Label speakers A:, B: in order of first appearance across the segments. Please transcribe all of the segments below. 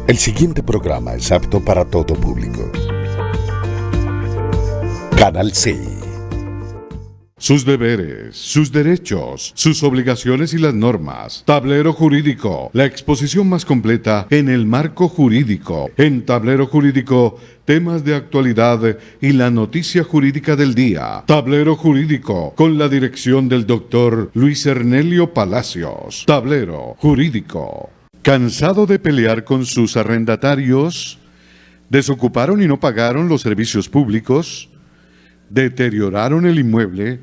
A: El siguiente programa es apto para todo público. Canal C.
B: Sus deberes, sus derechos, sus obligaciones y las normas. Tablero Jurídico, la exposición más completa en el marco jurídico. En Tablero Jurídico, temas de actualidad y la noticia jurídica del día. Tablero Jurídico, con la dirección del doctor Luis Ernelio Palacios. Tablero Jurídico. ¿Cansado de pelear con sus arrendatarios? ¿Desocuparon y no pagaron los servicios públicos? ¿Deterioraron el inmueble?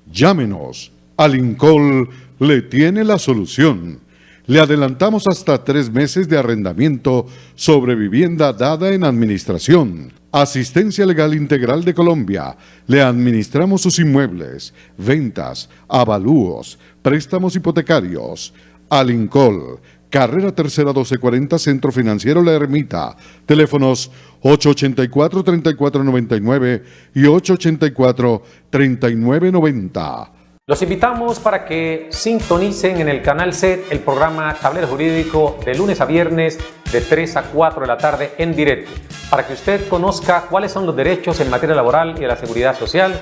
B: Llámenos. Alincol le tiene la solución. Le adelantamos hasta 3 meses de arrendamiento sobre vivienda dada en administración. Asistencia Legal Integral de Colombia. Le administramos sus inmuebles, ventas, avalúos, préstamos hipotecarios. Alincol. Carrera Tercera 1240, Centro Financiero La Ermita. Teléfonos 884-3499 y 884-3990.
C: Los invitamos para que sintonicen en el Canal C el programa Tablero Jurídico de lunes a viernes de 3 a 4 de la tarde en directo, para que usted conozca cuáles son los derechos en materia laboral y de la seguridad social,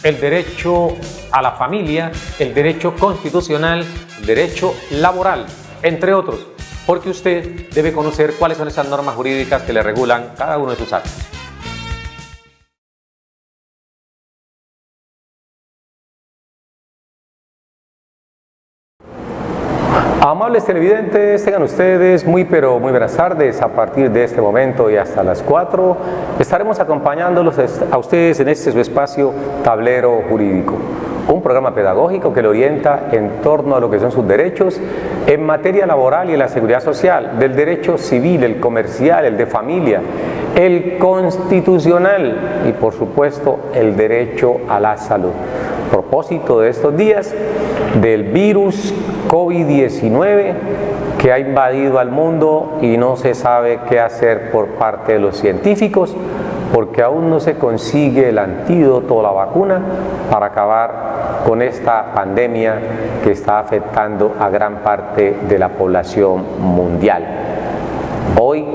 C: el derecho a la familia, el derecho constitucional, el derecho laboral, entre otros, porque usted debe conocer cuáles son esas normas jurídicas que le regulan cada uno de sus actos. Amables televidentes, tengan ustedes muy buenas tardes. A partir de este momento y hasta las 4 estaremos acompañándolos a ustedes en este su espacio Tablero Jurídico, un programa pedagógico que le orienta en torno a lo que son sus derechos en materia laboral y en la seguridad social, del derecho civil, el comercial, el de familia, el constitucional y por supuesto el derecho a la salud. Propósito de estos días del virus COVID-19 que ha invadido al mundo y no se sabe qué hacer por parte de los científicos, porque aún no se consigue el antídoto o la vacuna para acabar con esta pandemia que está afectando a gran parte de la población mundial. Hoy,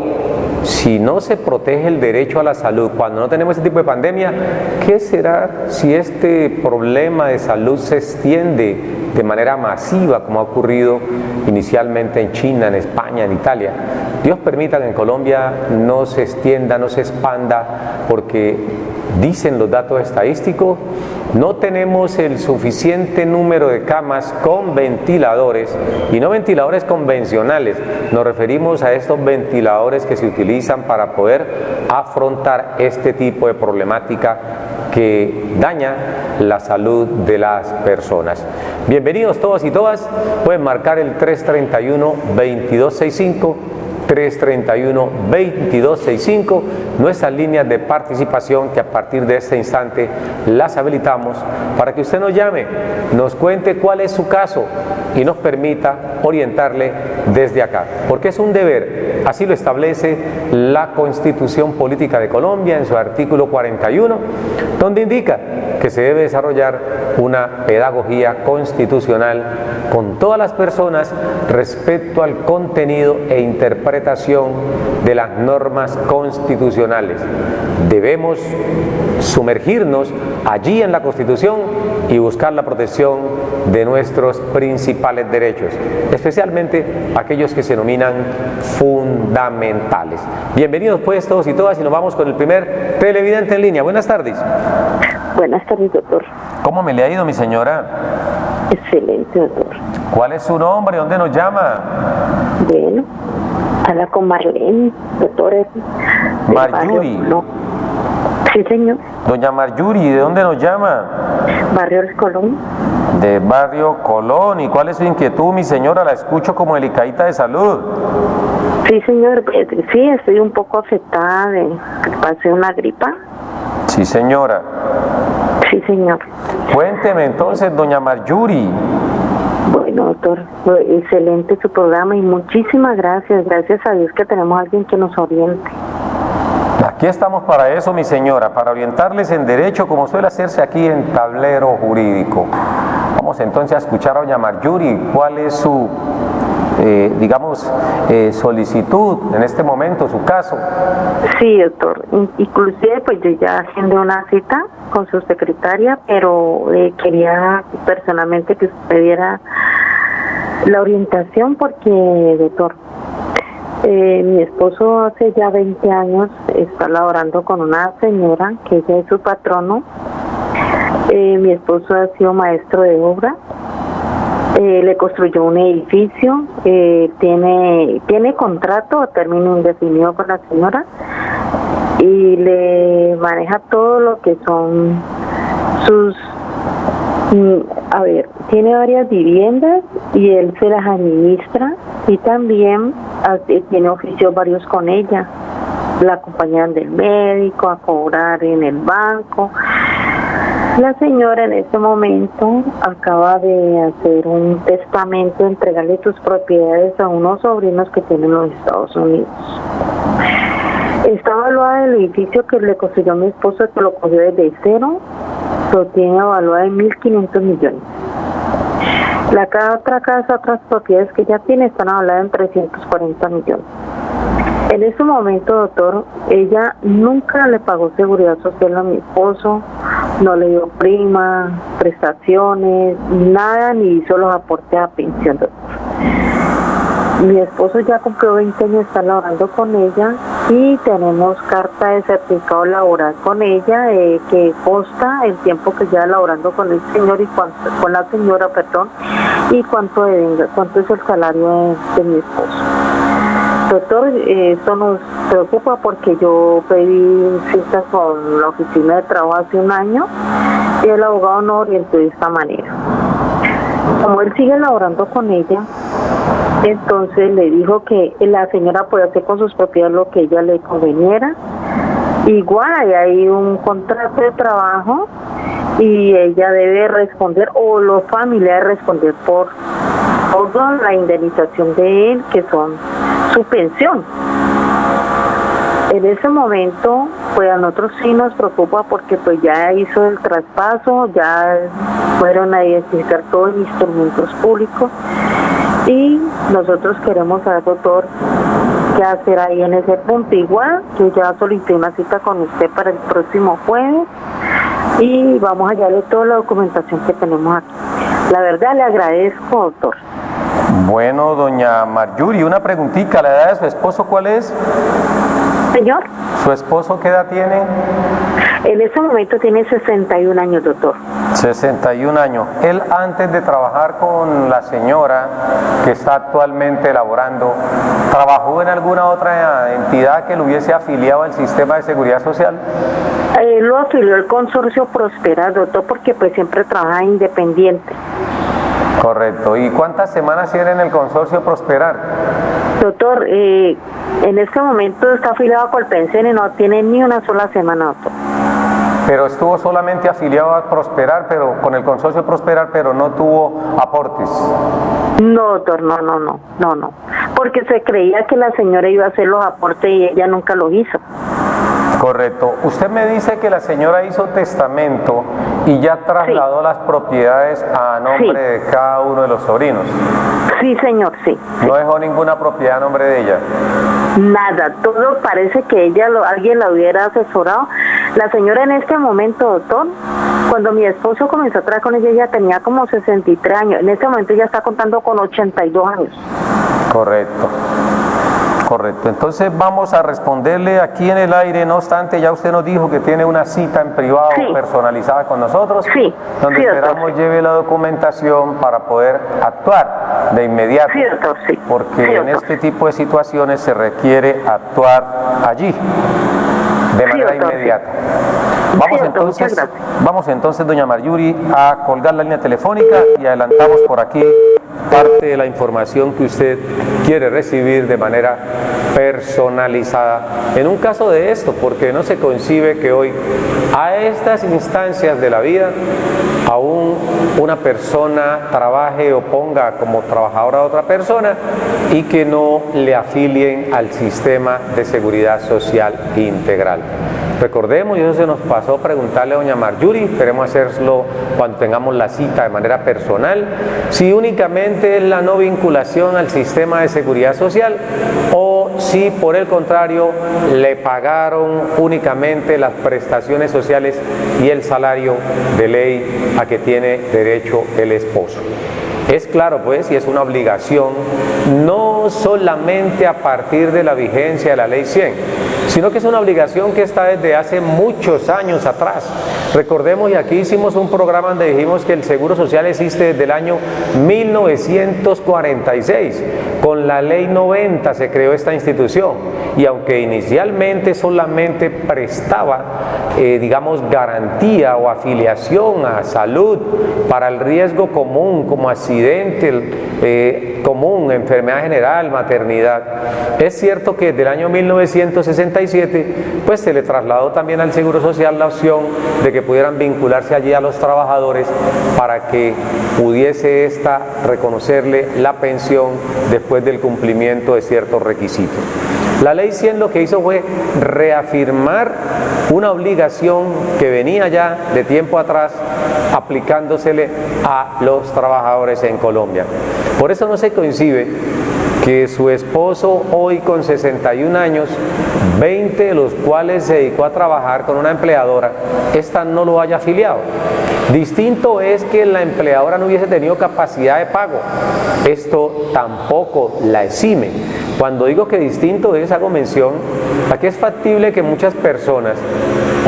C: si no se protege el derecho a la salud, cuando no tenemos este tipo de pandemia, ¿qué será si este problema de salud se extiende de manera masiva, como ha ocurrido inicialmente en China, en España, en Italia? Dios permita que en Colombia no se extienda, no se expanda, porque dicen los datos estadísticos, no tenemos el suficiente número de camas con ventiladores, y no ventiladores convencionales, nos referimos a estos ventiladores que se utilizan para poder afrontar este tipo de problemática que daña la salud de las personas. Bienvenidos todos y todas, pueden marcar el 331-2265, 331-2265, nuestras líneas de participación que a partir de este instante las habilitamos para que usted nos llame, nos cuente cuál es su caso y nos permita orientarle desde acá, porque es un deber, así lo establece la Constitución Política de Colombia en su artículo 41, donde indica que se debe desarrollar una pedagogía constitucional con todas las personas respecto al contenido e interpretación de las normas constitucionales. Debemos sumergirnos allí en la Constitución y buscar la protección de nuestros principales derechos, especialmente aquellos que se denominan fundamentales. Bienvenidos pues todos y todas, y nos vamos con el primer televidente en línea. Buenas tardes.
D: Buenas tardes, doctor.
C: ¿Cómo me le ha ido, mi señora?
D: Excelente, doctor.
C: ¿Cuál es su nombre? ¿Dónde nos llama?
D: Bueno, habla con Marlene, doctor.
C: Marjuri.
D: No. Sí, señor.
C: Doña Marjuri, ¿de dónde nos llama?
D: Barrio El Colón.
C: De Barrio Colón. ¿Y cuál es su inquietud, mi señora? La escucho como delicadita de salud.
D: Sí, señor. Sí, estoy un poco afectada de que pasé una gripa.
C: Sí, señora.
D: Sí, señor.
C: Cuénteme entonces, doña Marjuri.
D: Bueno, doctor, excelente su programa y muchísimas gracias. Gracias a Dios que tenemos a alguien que nos oriente.
C: Aquí estamos para eso, mi señora, para orientarles en derecho, como suele hacerse aquí en Tablero Jurídico. Vamos entonces a escuchar a doña Marjuri cuál es su solicitud en este momento, su caso.
D: Sí, doctor. Inclusive, pues yo ya agendé una cita con su secretaria, pero quería personalmente que usted diera la orientación porque, doctor, mi esposo hace ya 20 años está laborando con una señora que ella es su patrono. Mi esposo ha sido maestro de obra. Le construyó un edificio, tiene contrato a término indefinido con la señora y le maneja todo lo que son sus, tiene varias viviendas y él se las administra y también tiene oficios varios con ella. La acompañan del médico, a cobrar en el banco. La señora en este momento acaba de hacer un testamento, entregarle sus propiedades a unos sobrinos que tienen en los Estados Unidos. Está evaluada el edificio que le construyó mi esposo, que lo cogió desde cero, lo tiene evaluada en 1.500 millones. La otra casa, otras propiedades que ella tiene están avaladas en 340 millones. En ese momento, doctor, ella nunca le pagó seguridad social a mi esposo, no le dio prima, prestaciones, nada, ni hizo los aportes a pensión, doctor. Mi esposo ya cumplió 20 años, está laborando con ella y tenemos carta de certificado laboral con ella que consta el tiempo que lleva laborando con el señor y con la señora, y cuánto es el salario de mi esposo. Doctor, esto nos preocupa porque yo pedí cita con la oficina de trabajo hace un año y el abogado nos orientó de esta manera. Como él sigue laborando con ella, entonces le dijo que la señora puede hacer con sus propiedades lo que ella le conveniera. Igual hay un contrato de trabajo y ella debe responder, o los familiares responder por toda la indemnización de él, que son su pensión. En ese momento, pues a nosotros sí nos preocupa porque pues ya hizo el traspaso, ya fueron a identificar todos los instrumentos públicos y nosotros queremos saber, doctor, qué hacer ahí en ese punto. Igual, yo ya solicité una cita con usted para el próximo jueves y vamos a hallarle toda la documentación que tenemos aquí. La verdad le agradezco, doctor.
C: Bueno, doña Marjorie, una preguntita, ¿la edad de su esposo cuál es?
D: Señor.
C: ¿Su esposo qué edad tiene?
D: En este momento tiene 61 años, doctor.
C: 61 años. Él, antes de trabajar con la señora que está actualmente laborando, ¿trabajó en alguna otra entidad que lo hubiese afiliado al sistema de seguridad social?
D: Lo afilió el consorcio Prospera, doctor, porque pues siempre trabaja independiente.
C: Correcto. ¿Y cuántas semanas tiene en el consorcio Prosperar?
D: Doctor, en este momento está afiliado a Colpension y no tiene ni una sola semana, doctor.
C: Pero estuvo solamente afiliado a Prosperar, pero con el consorcio Prosperar, pero no tuvo aportes.
D: No, doctor, no. Porque se creía que la señora iba a hacer los aportes y ella nunca lo hizo.
C: Correcto. Usted me dice que la señora hizo testamento y ya trasladó las propiedades a nombre de cada uno de los sobrinos.
D: Sí, señor, sí.
C: ¿No dejó ninguna propiedad a nombre de ella?
D: Nada, todo parece que alguien la hubiera asesorado. La señora en este momento, doctor, cuando mi esposo comenzó a trabajar con ella tenía como 63 años. En este momento ya está contando con 82 años.
C: Correcto. Entonces vamos a responderle aquí en el aire. No obstante, ya usted nos dijo que tiene una cita en privado personalizada con nosotros, donde esperamos lleve la documentación para poder actuar de inmediato, porque en este tipo de situaciones se requiere actuar allí de manera inmediata. Vamos entonces, doña Marjorie, a colgar la línea telefónica y adelantamos por aquí parte de la información que usted quiere recibir de manera personalizada. En un caso de esto, porque no se concibe que hoy, a estas instancias de la vida, aún una persona trabaje o ponga como trabajadora a otra persona y que no le afilien al sistema de seguridad social integral. Recordemos, y eso se nos pasó preguntarle a doña Marjorie, esperemos hacerlo cuando tengamos la cita de manera personal, si únicamente es la no vinculación al sistema de seguridad social o si por el contrario le pagaron únicamente las prestaciones sociales y el salario de ley a que tiene derecho el esposo. Es claro pues, y es una obligación, no solamente a partir de la vigencia de la Ley 100, sino que es una obligación que está desde hace muchos años atrás. Recordemos, y aquí hicimos un programa donde dijimos que el Seguro Social existe desde el año 1946. Con la Ley 90 se creó esta institución, y aunque inicialmente solamente prestaba, digamos, garantía o afiliación a salud para el riesgo común, como accidente común, enfermedad general, maternidad, es cierto que desde el año 1967 pues se le trasladó también al Seguro Social la opción de que pudieran vincularse allí a los trabajadores para que pudiese ésta reconocerle la pensión después del cumplimiento de ciertos requisitos. La Ley 100 lo que hizo fue reafirmar una obligación que venía ya de tiempo atrás aplicándosele a los trabajadores en Colombia. Por eso no se concibe que su esposo hoy con 61 años, 20 de los cuales se dedicó a trabajar con una empleadora, esta no lo haya afiliado. Distinto es que la empleadora no hubiese tenido capacidad de pago. Esto tampoco la exime. Cuando digo que distinto es, hago mención a que es factible que muchas personas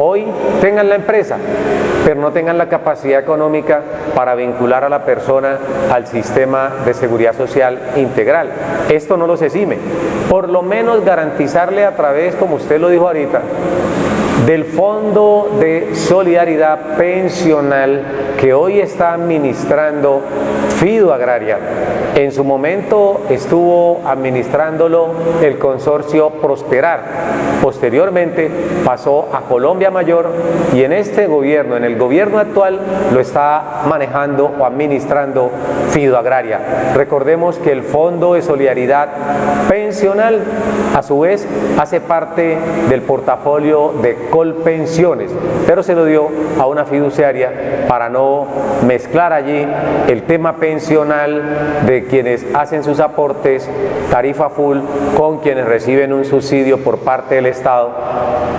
C: hoy tengan la empresa, pero no tengan la capacidad económica para vincular a la persona al sistema de seguridad social integral. Esto no los exime. Por lo menos garantizarle a través, como usted lo dijo ahorita, del Fondo de Solidaridad Pensional que hoy está administrando Fido Agraria. En su momento estuvo administrándolo el consorcio Prosperar. Posteriormente pasó a Colombia Mayor y en este gobierno, en el gobierno actual, lo está manejando o administrando Fido Agraria. Recordemos que el Fondo de Solidaridad Pensional, a su vez, hace parte del portafolio de Colpensiones, pero se lo dio a una fiduciaria para no mezclar allí el tema pensional de quienes hacen sus aportes tarifa full con quienes reciben un subsidio por parte del Estado,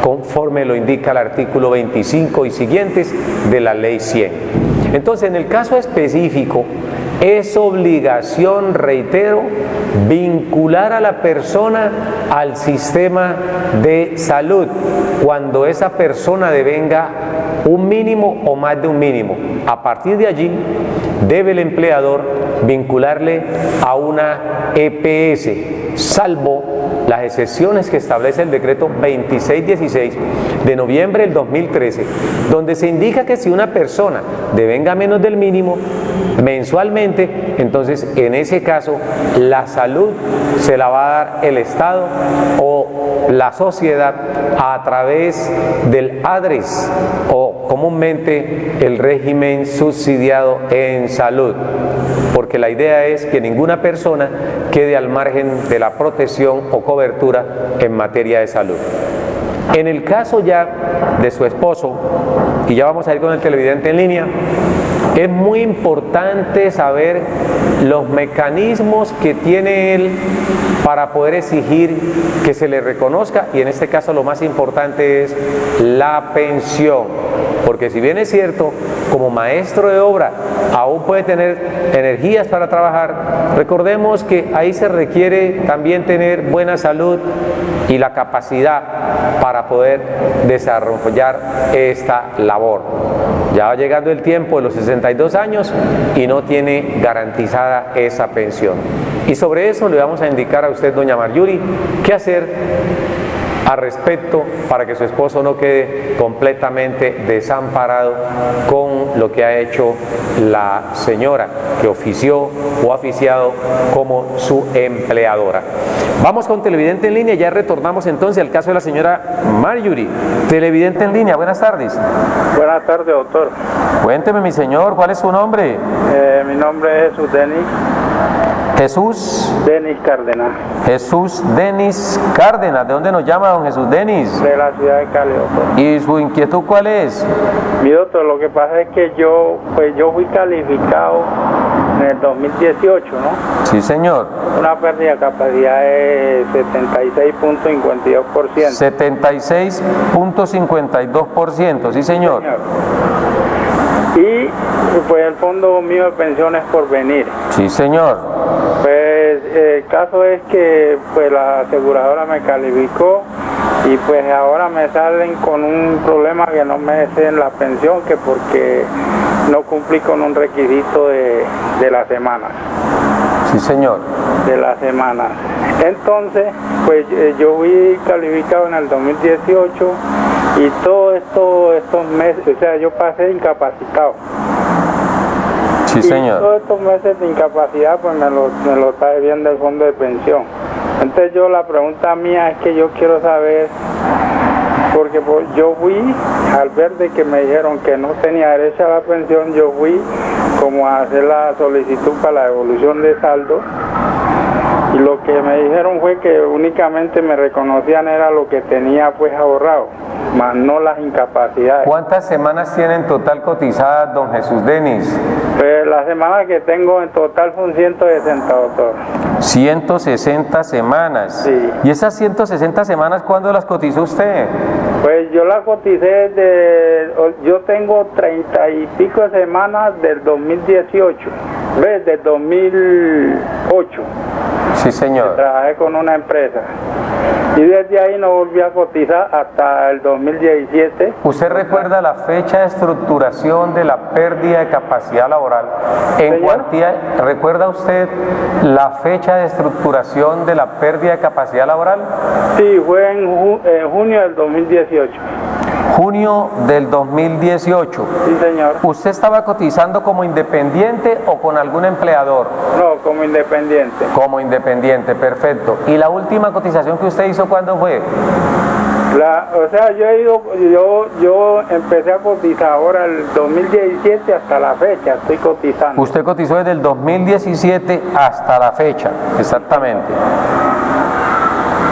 C: conforme lo indica el artículo 25 y siguientes de la Ley 100. Entonces, en el caso específico, es obligación, reitero, vincular a la persona al sistema de salud cuando esa persona devenga un mínimo o más de un mínimo. A partir de allí, debe el empleador vincularle a una EPS, salvo las excepciones que establece el decreto 2616 de noviembre del 2013, donde se indica que si una persona devenga menos del mínimo mensualmente, entonces en ese caso la salud se la va a dar el Estado o la sociedad a través del ADRES o comúnmente el régimen subsidiado en salud, porque la idea es que ninguna persona quede al margen de la protección o cobertura en materia de salud. En el caso ya de su esposo, y ya vamos a ir con el televidente en línea, es muy importante saber los mecanismos que tiene él para poder exigir que se le reconozca, y en este caso lo más importante es la pensión, porque si bien es cierto, como maestro de obra aún puede tener energías para trabajar, recordemos que ahí se requiere también tener buena salud y la capacidad para poder desarrollar esta labor. Ya va llegando el tiempo de los 62 años y no tiene garantizada esa pensión. Y sobre eso le vamos a indicar a usted, doña Marjorie, qué hacer al respecto para que su esposo no quede completamente desamparado con lo que ha hecho la señora que ofició o ha oficiado como su empleadora. Vamos con televidente en línea, ya retornamos entonces al caso de la señora Marjorie. Televidente en línea, buenas tardes.
E: Buenas tardes, doctor.
C: Cuénteme, mi señor, ¿cuál es su nombre?
E: Mi nombre es Jesús Denis.
C: Jesús.
E: Denis Cárdenas,
C: Jesús Denis Cárdenas. ¿De dónde nos llama don Jesús Denis?
E: de la ciudad de Cali, doctor.
C: ¿Y su inquietud cuál es?
E: Mi doctor, lo que pasa es que yo fui calificado en el 2018, ¿no?
C: Sí, señor.
E: Una pérdida de capacidad de 76.52%.
C: 76.52%, sí, señor.
E: Y pues el fondo mío de pensiones por venir.
C: Sí, señor.
E: Pues el caso es que pues la aseguradora me calificó y pues ahora me salen con un problema que no me den la pensión, que porque no cumplí con un requisito de la semana.
C: Sí, señor.
E: De la semana. Entonces, pues yo fui calificado en el 2018 y todos estos meses, o sea, yo pasé incapacitado.
C: Sí, señor.
E: Y todos estos meses de incapacidad pues me lo está debiendo el fondo de pensión. Entonces la pregunta mía es que yo quiero saber, porque pues, yo fui, al ver de que me dijeron que no tenía derecho a la pensión, yo fui como a hacer la solicitud para la devolución de saldo, y lo que me dijeron fue que únicamente me reconocían era lo que tenía pues ahorrado, más no las incapacidades.
C: ¿Cuántas semanas tiene en total cotizadas, don Jesús Denis?
E: Pues la semana que tengo en total son 160, doctor.
C: 160 semanas.
E: Sí.
C: ¿Y esas 160 semanas cuándo las cotizó usted?
E: Pues yo la coticé yo tengo 30 y pico de semanas del 2018, ¿ves? Del 2008.
C: Sí, señor.
E: Trabajé con una empresa y desde ahí no volví a cotizar hasta el 2017.
C: ¿Usted recuerda la fecha de estructuración de la pérdida de capacidad laboral? En
E: Señor.
C: cuantía, ¿recuerda usted la fecha de estructuración de la pérdida de capacidad laboral?
E: Sí, fue en junio del 2018.
C: Junio del 2018.
E: Sí, señor.
C: ¿Usted estaba cotizando como independiente o con algún empleador?
E: No, como independiente.
C: Como independiente, perfecto. ¿Y la última cotización que usted hizo cuándo fue?
E: O sea, yo empecé a cotizar ahora el 2017 hasta la fecha, estoy cotizando.
C: Usted cotizó desde el 2017 hasta la fecha, exactamente.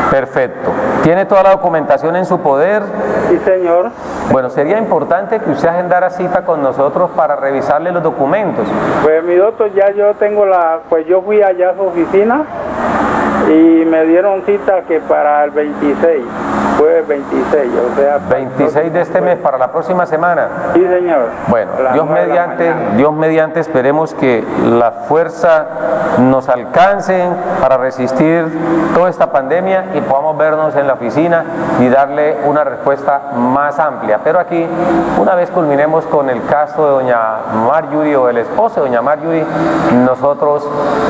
C: Perfecto. ¿Tiene toda la documentación en su poder?
E: Sí, señor.
C: Bueno, sería importante que usted agendara cita con nosotros para revisarle los documentos.
E: Pues mi doctor, ya yo tengo pues yo fui allá a su oficina y me dieron cita que para el 26, fue el 26, o sea...
C: 26 de este mes, para la próxima semana.
E: Sí, señor.
C: Bueno,
E: A las 9 de la mañana.
C: Dios mediante, esperemos que la fuerza nos alcance para resistir toda esta pandemia y podamos vernos en la oficina y darle una respuesta más amplia. Pero aquí, una vez culminemos con el caso de doña Marjorie o el esposo de doña Marjorie, nosotros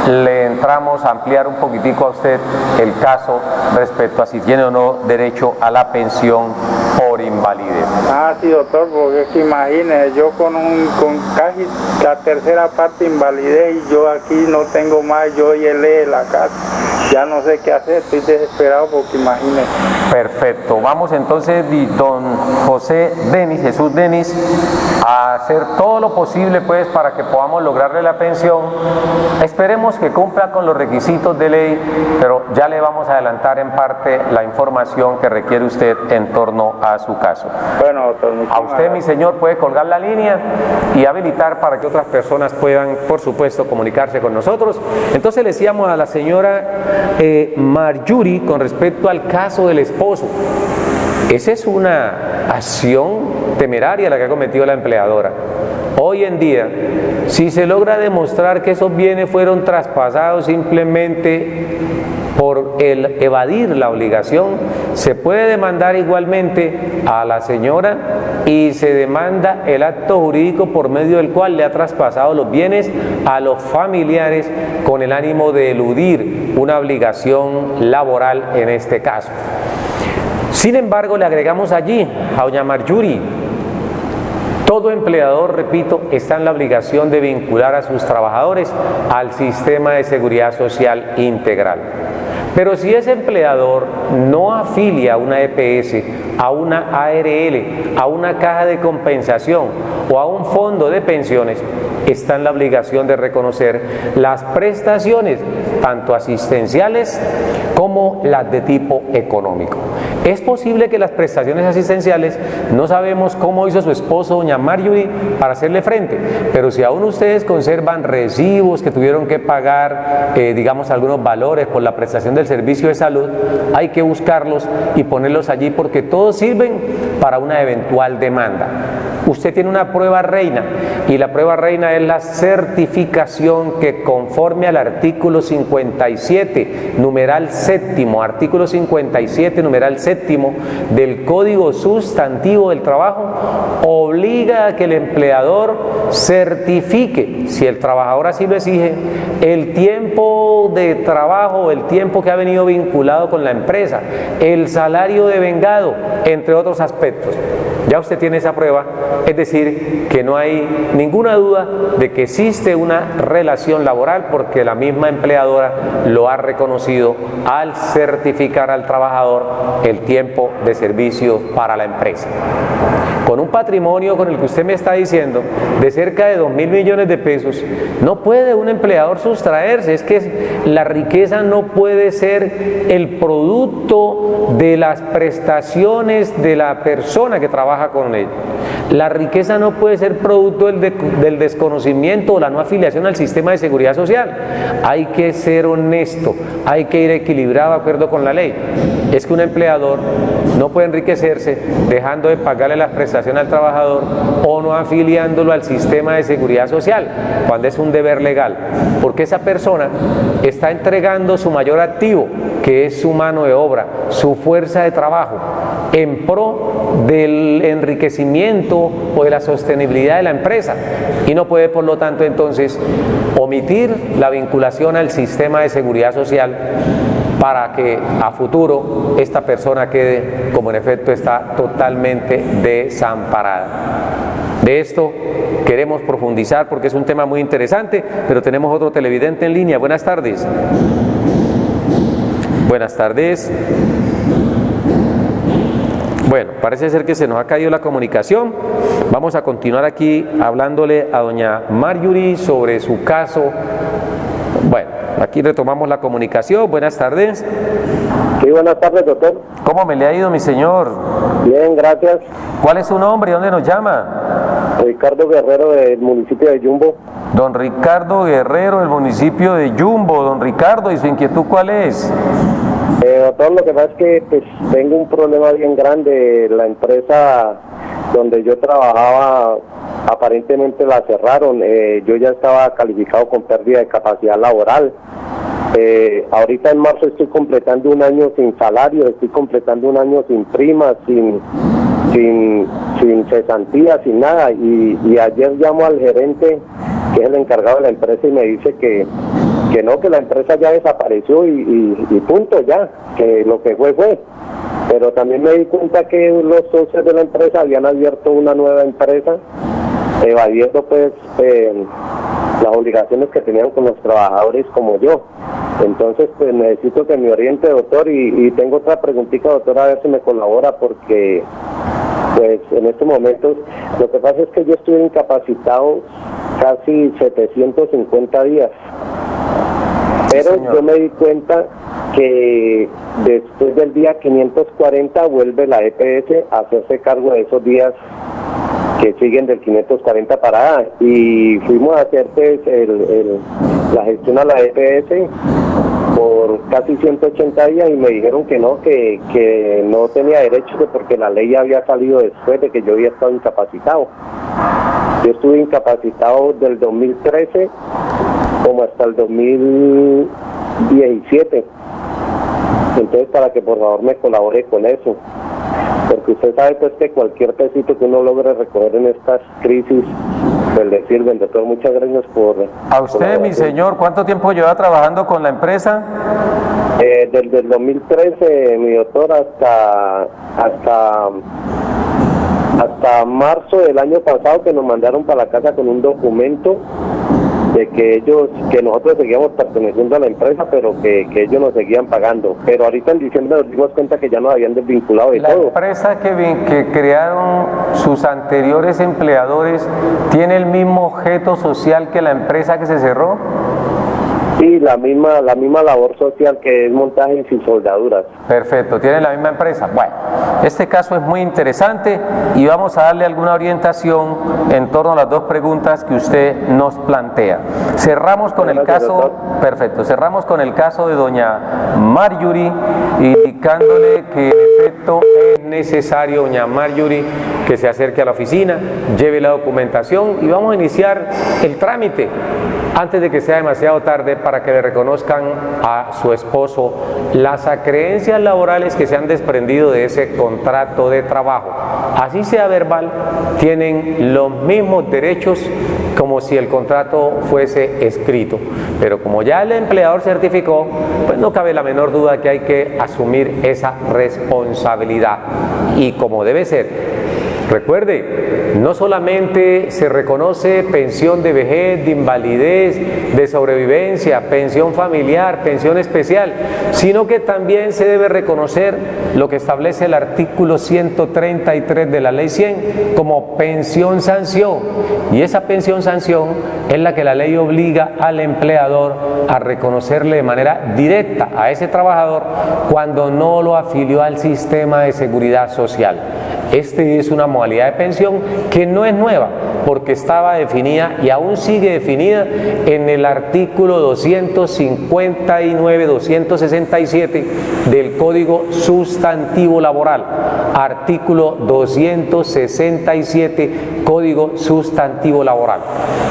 C: le entramos a ampliar un poquitico a usted el caso respecto a si tiene o no derecho a la pensión por invalidez.
E: Ah, sí, doctor, porque es que imagínese, yo con casi la tercera parte invalidez y yo aquí no tengo más, yo y él de la casa, ya no sé qué hacer, estoy desesperado porque imagínese.
C: Perfecto, vamos entonces, don José Denis, Jesús Denis, a hacer todo lo posible pues para que podamos lograrle la pensión. Esperemos que cumpla con los requisitos de ley, pero ya le vamos a adelantar en parte la información que requiere usted en torno a su caso.
E: Bueno, doctor,
C: A usted, mi señor, puede colgar la línea y habilitar para que otras personas puedan, por supuesto, comunicarse con nosotros. Entonces le decíamos a la señora Marjorie con respecto al caso del esposo. Esa es una acción temeraria la que ha cometido la empleadora. Hoy en día, si se logra demostrar que esos bienes fueron traspasados simplemente por el evadir la obligación, se puede demandar igualmente a la señora y se demanda el acto jurídico por medio del cual le ha traspasado los bienes a los familiares con el ánimo de eludir una obligación laboral en este caso. Sin embargo, le agregamos allí a doña Marjorie: todo empleador, repito, está en la obligación de vincular a sus trabajadores al sistema de seguridad social integral. Pero si ese empleador no afilia a una EPS, a una ARL, a una caja de compensación o a un fondo de pensiones, está en la obligación de reconocer las prestaciones, tanto asistenciales como las de tipo económico. Es posible que las prestaciones asistenciales no sabemos cómo hizo su esposo, doña Marjorie, para hacerle frente, pero si aún ustedes conservan recibos que tuvieron que pagar, digamos, algunos valores por la prestación del servicio de salud, hay que buscarlos y ponerlos allí porque todos sirven para una eventual demanda. Usted tiene una prueba reina y la prueba reina es la certificación que, conforme al artículo 57, numeral séptimo, artículo 57, numeral séptimo del Código Sustantivo del Trabajo, obliga a que el empleador certifique, si el trabajador así lo exige, el tiempo de trabajo, el tiempo que ha venido vinculado con la empresa, el salario devengado, entre otros aspectos. Ya usted tiene esa prueba, es decir, que no hay ninguna duda de que existe una relación laboral porque la misma empleadora lo ha reconocido al certificar al trabajador el tiempo de servicio para la empresa. Con un patrimonio con el que usted me está diciendo de cerca de 2.000 millones de pesos, no puede un empleador sustraerse. Es que la riqueza no puede ser el producto de las prestaciones de la persona que trabaja con él. La riqueza no puede ser producto del desconocimiento o la no afiliación al sistema de seguridad social. Hay que ser honesto, hay que ir equilibrado de acuerdo con la ley. Es que un empleador no puede enriquecerse dejando de pagarle las prestaciones al trabajador o no afiliándolo al sistema de seguridad social, cuando es un deber legal, porque esa persona está entregando su mayor activo, que es su mano de obra, su fuerza de trabajo, en pro del enriquecimiento o de la sostenibilidad de la empresa, y no puede, por lo tanto, entonces omitir la vinculación al sistema de seguridad social para que a futuro esta persona quede, como en efecto está, totalmente desamparada. De esto queremos profundizar porque es un tema muy interesante, pero tenemos otro televidente en línea. Buenas tardes. Buenas tardes. Bueno, parece ser que se nos ha caído la comunicación. Vamos a continuar aquí hablándole a doña Marjorie sobre su caso. Bueno, aquí retomamos la comunicación. Buenas tardes.
F: Sí, buenas tardes, doctor.
C: ¿Cómo me le ha ido, mi señor?
F: Bien, gracias.
C: ¿Cuál es su nombre y dónde nos llama?
F: Ricardo Guerrero, del municipio de Yumbo.
C: Don Ricardo Guerrero, del municipio de Yumbo. Don Ricardo, ¿y su inquietud cuál es?
F: Doctor, lo que pasa es que pues, tengo un problema bien grande. La empresa donde yo trabajaba, aparentemente la cerraron. Yo ya estaba calificado con pérdida de capacidad laboral. Ahorita en marzo estoy completando un año sin salario, estoy completando un año sin primas, sin cesantía, sin nada. Y ayer llamo al gerente, que es el encargado de la empresa, y me dice que no, que la empresa ya desapareció y punto, ya, que lo que fue. Pero también me di cuenta que los socios de la empresa habían abierto una nueva empresa, evadiendo pues las obligaciones que tenían con los trabajadores como yo. Entonces pues necesito que me oriente, doctor, y tengo otra preguntita, doctor, a ver si me colabora, porque pues en estos momentos lo que pasa es que yo estuve incapacitado casi 750 días. Pero yo me di cuenta que después del día 540 vuelve la EPS a hacerse cargo de esos días que siguen del 540 para allá. Y fuimos a hacer pues, la gestión a la EPS por casi 180 días y me dijeron que no tenía derecho, porque la ley había salido después de que yo había estado incapacitado. Yo estuve incapacitado del 2013 como hasta el 2017. Entonces, para que por favor me colabore con eso, porque usted sabe pues que cualquier pesito que uno logre recoger en estas crisis pues le sirven. Doctor, muchas gracias por...
C: A usted, mi señor, ¿cuánto tiempo lleva trabajando con la empresa?
F: Desde el 2013, mi doctor, hasta marzo del año pasado, que nos mandaron para la casa con un documento de que nosotros seguíamos perteneciendo a la empresa, pero que ellos nos seguían pagando. Pero ahorita en diciembre nos dimos cuenta que ya nos habían desvinculado de
C: La
F: todo.
C: empresa que crearon sus anteriores empleadores tiene el mismo objeto social que la empresa que se cerró.
F: Sí, la misma labor social, que es montaje sin soldaduras.
C: Perfecto, tiene la misma empresa. Bueno, este caso es muy interesante y vamos a darle alguna orientación en torno a las dos preguntas que usted nos plantea. Cerramos con el caso, perfecto, cerramos con el caso de doña Marjorie, indicándole que en efecto es necesario, doña Marjorie, que se acerque a la oficina, lleve la documentación y vamos a iniciar el trámite antes de que sea demasiado tarde para que le reconozcan a su esposo las acreencias laborales que se han desprendido de ese contrato de trabajo. Así sea verbal, tienen los mismos derechos como si el contrato fuese escrito. Pero como ya el empleador certificó, pues no cabe la menor duda que hay que asumir esa responsabilidad. Y como debe ser. Recuerde, no solamente se reconoce pensión de vejez, de invalidez, de sobrevivencia, pensión familiar, pensión especial, sino que también se debe reconocer lo que establece el artículo 133 de la Ley 100 como pensión sanción. Y esa pensión sanción es la que la ley obliga al empleador a reconocerle de manera directa a ese trabajador cuando no lo afilió al sistema de seguridad social. Este es una modalidad de pensión que no es nueva, porque estaba definida y aún sigue definida en el artículo 259-267 del Código Sustantivo Laboral. Artículo 267, Código Sustantivo Laboral.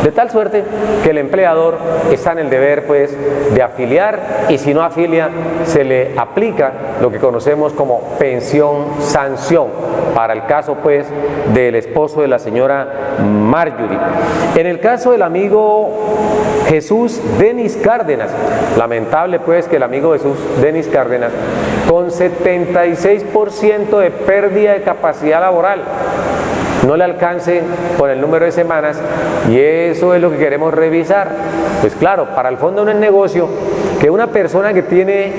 C: De tal suerte que el empleador está en el deber, pues, de afiliar, y si no afilia, se le aplica lo que conocemos como pensión sanción, para el caso, pues, del esposo de la señora Marjorie. En el caso del amigo Jesús Denis Cárdenas, lamentable, pues, que el amigo Jesús Denis Cárdenas, con 76% de pérdida de capacidad laboral, no le alcance con el número de semanas, y eso es lo que queremos revisar. Pues claro, para el fondo no es negocio que una persona que tiene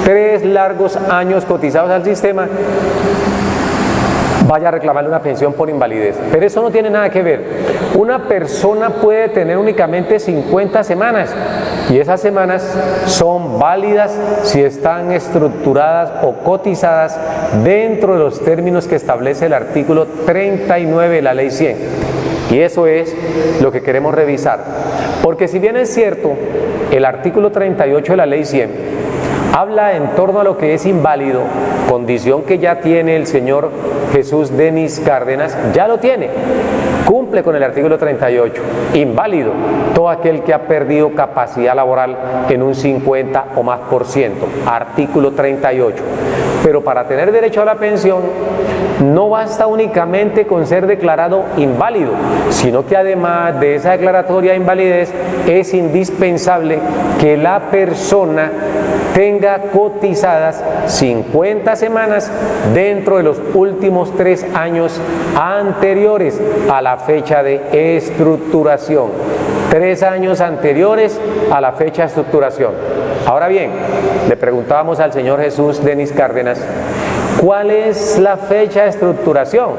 C: 3 largos años cotizados al sistema vaya a reclamarle una pensión por invalidez. Pero eso no tiene nada que ver. Una persona puede tener únicamente 50 semanas y esas semanas son válidas si están estructuradas o cotizadas dentro de los términos que establece el artículo 39 de la Ley 100. Y eso es lo que queremos revisar. Porque si bien es cierto, el artículo 38 de la Ley 100 habla en torno a lo que es inválido, condición que ya tiene el señor Jesús Denis Cárdenas, ya lo tiene, cumple con el artículo 38, inválido, todo aquel que ha perdido capacidad laboral en un 50 o más por ciento, artículo 38. Pero para tener derecho a la pensión, no basta únicamente con ser declarado inválido, sino que además de esa declaratoria de invalidez, es indispensable que la persona tenga cotizadas 50 semanas dentro de los últimos 3 años anteriores a la fecha de estructuración. 3 años anteriores a la fecha de estructuración. Ahora bien, le preguntábamos al señor Jesús Denis Cárdenas, ¿cuál es la fecha de estructuración?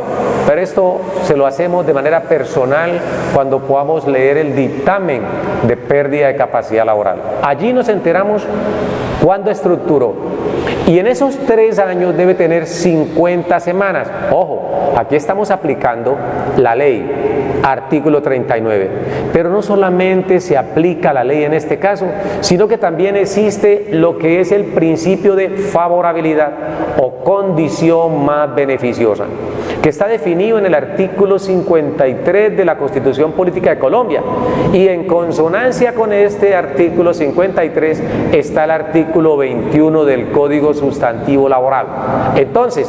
C: Pero esto se lo hacemos de manera personal cuando podamos leer el dictamen de pérdida de capacidad laboral. Allí nos enteramos cuándo estructuró. Y en esos 3 años debe tener 50 semanas. Ojo, aquí estamos aplicando la ley, artículo 39. Pero no solamente se aplica la ley en este caso, sino que también existe lo que es el principio de favorabilidad o condición más beneficiosa, que está definido en el artículo 53 de la Constitución Política de Colombia. Y en consonancia con este artículo 53 está el artículo 21 del Código Sustantivo Laboral. Entonces,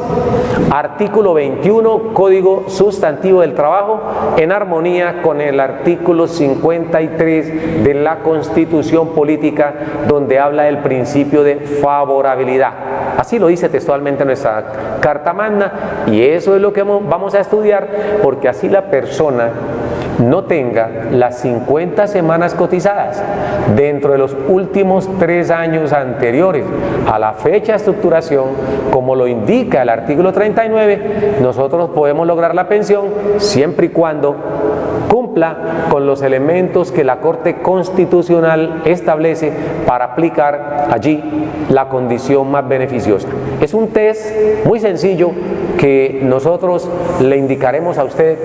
C: artículo 21, Código Sustantivo del Trabajo, en armonía con el artículo 53 de la Constitución Política, donde habla del principio de favorabilidad. Así lo dice textualmente nuestra Carta Magna, y eso es lo que vamos a estudiar, porque así la persona no tenga las 50 semanas cotizadas dentro de los últimos 3 años anteriores a la fecha de estructuración, como lo indica el artículo 39, nosotros podemos lograr la pensión siempre y cuando cumpla con los elementos que la Corte Constitucional establece para aplicar allí la condición más beneficiosa. Es un test muy sencillo que nosotros le indicaremos a usted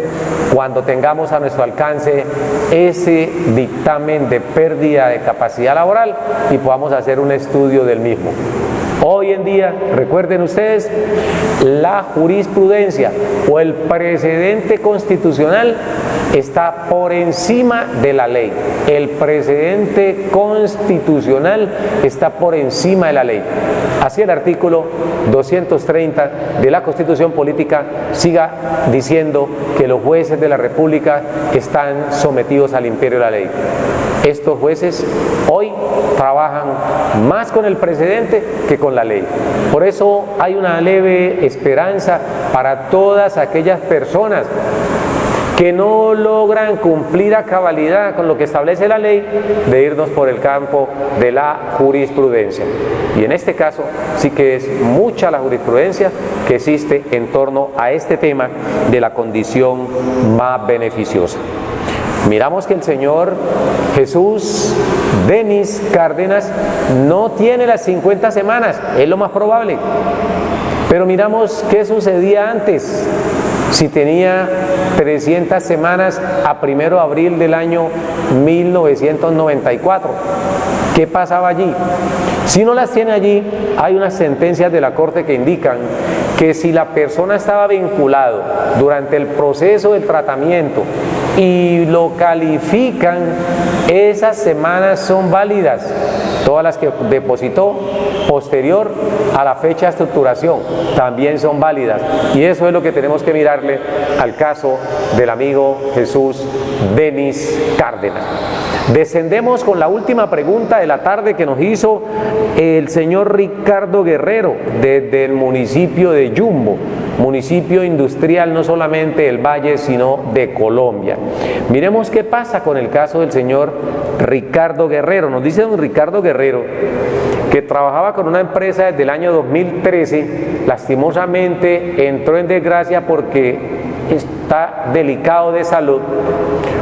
C: cuando tengamos a nuestro alcance ese dictamen de pérdida de capacidad laboral y podamos hacer un estudio del mismo. Hoy en día, recuerden ustedes, la jurisprudencia o el precedente constitucional está por encima de la ley. El precedente constitucional está por encima de la ley. Así el artículo 230 de la Constitución Política siga diciendo que los jueces de la República están sometidos al imperio de la ley. Estos jueces hoy trabajan más con el precedente que con la ley. Por eso hay una leve esperanza para todas aquellas personas que no logran cumplir a cabalidad con lo que establece la ley, de irnos por el campo de la jurisprudencia. Y en este caso sí que es mucha la jurisprudencia que existe en torno a este tema de la condición más beneficiosa. Miramos que el señor Jesús Denis Cárdenas no tiene las 50 semanas, es lo más probable. Pero miramos qué sucedía antes. Si tenía 300 semanas a 1 de abril del año 1994, ¿qué pasaba allí? Si no las tiene allí, hay unas sentencias de la Corte que indican que si la persona estaba vinculado durante el proceso del tratamiento y lo califican, esas semanas son válidas, todas las que depositó posterior a la fecha de estructuración también son válidas, y eso es lo que tenemos que mirarle al caso del amigo Jesús Denis Cárdenas. Descendemos con la última pregunta de la tarde que nos hizo el señor Ricardo Guerrero desde el municipio de Yumbo, municipio industrial no solamente del Valle sino de Colombia. Miremos qué pasa con el caso del señor Ricardo Guerrero. Nos dice don Ricardo Guerrero que trabajaba con una empresa desde el año 2013, lastimosamente entró en desgracia porque está delicado de salud,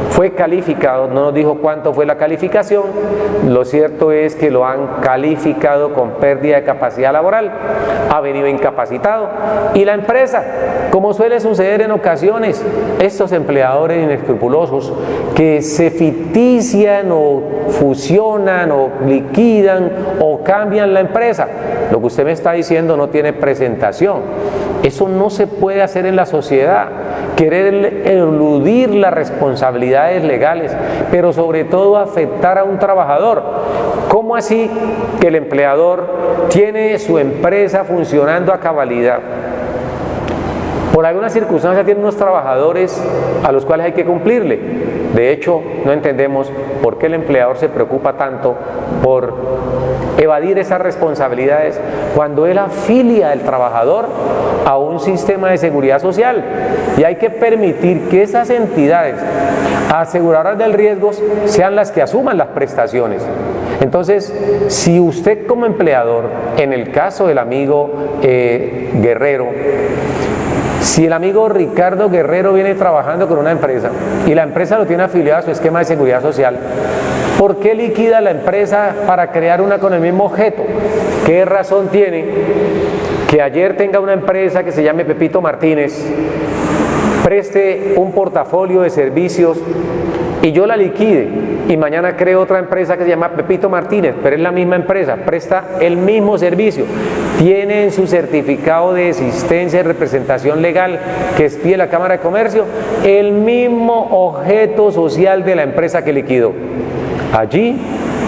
C: fue calificado, no nos dijo cuánto fue la calificación, lo cierto es que lo han calificado con pérdida de capacidad laboral, ha venido incapacitado, y la empresa, como suele suceder en ocasiones, estos empleadores inescrupulosos que se fictician o fusionan o liquidan o cambian la empresa, lo que usted me está diciendo no tiene presentación. Eso no se puede hacer en la sociedad, querer eludir las responsabilidades legales, pero sobre todo afectar a un trabajador. ¿Cómo así que el empleador tiene su empresa funcionando a cabalidad? Por alguna circunstancia tiene unos trabajadores a los cuales hay que cumplirle. De hecho, no entendemos por qué el empleador se preocupa tanto por evadir esas responsabilidades cuando él afilia al trabajador a un sistema de seguridad social, y hay que permitir que esas entidades aseguradoras del riesgo sean las que asuman las prestaciones. Entonces, si usted como empleador, en el caso del amigo Guerrero, si el amigo Ricardo Guerrero viene trabajando con una empresa y la empresa lo tiene afiliado a su esquema de seguridad social, ¿por qué liquida la empresa para crear una con el mismo objeto? ¿Qué razón tiene que ayer tenga una empresa que se llame Pepito Martínez, preste un portafolio de servicios y yo la liquide, y mañana creo otra empresa que se llama Pepito Martínez, pero es la misma empresa, presta el mismo servicio, tiene en su certificado de existencia y representación legal que expide la Cámara de Comercio el mismo objeto social de la empresa que liquidó? Allí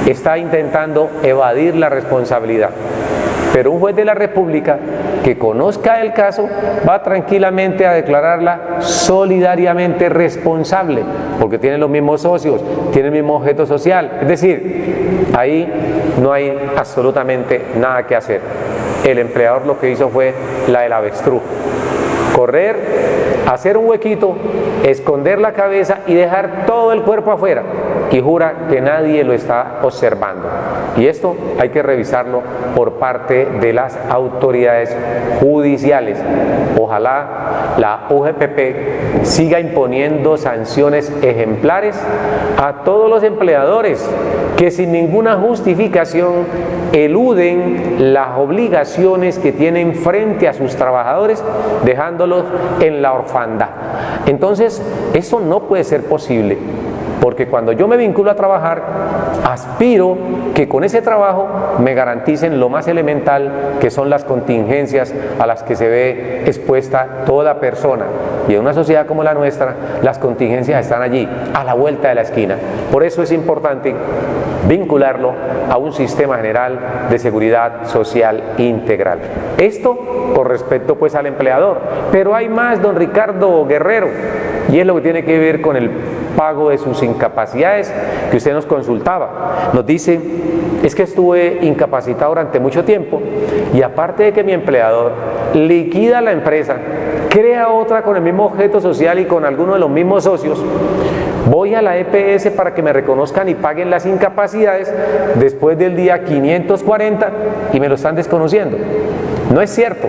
C: está intentando evadir la responsabilidad. Pero un juez de la República que conozca el caso va tranquilamente a declararla solidariamente responsable, porque tiene los mismos socios, tiene el mismo objeto social. Es decir, ahí no hay absolutamente nada que hacer. El empleador lo que hizo fue la del avestruz. correr, hacer un huequito, esconder la cabeza y dejar todo el cuerpo afuera, y jura que nadie lo está observando. Y esto hay que revisarlo por parte de las autoridades judiciales. Ojalá la UGPP siga imponiendo sanciones ejemplares a todos los empleadores que sin ninguna justificación eluden las obligaciones que tienen frente a sus trabajadores, dejándolos en la orfandad. Entonces, eso no puede ser posible, porque cuando yo me vinculo a trabajar, aspiro que con ese trabajo me garanticen lo más elemental, que son las contingencias a las que se ve expuesta toda persona. Y en una sociedad como la nuestra, las contingencias están allí, a la vuelta de la esquina. Por eso es importante vincularlo a un sistema general de seguridad social integral. Esto con respecto pues al empleador. Pero hay más, don Ricardo Guerrero, y es lo que tiene que ver con el pago de sus incapacidades que usted nos consultaba. Nos dice, es que estuve incapacitado durante mucho tiempo y aparte de que mi empleador liquida la empresa, crea otra con el mismo objeto social y con alguno de los mismos socios, voy a la EPS para que me reconozcan y paguen las incapacidades después del día 540 y me lo están desconociendo. No es cierto.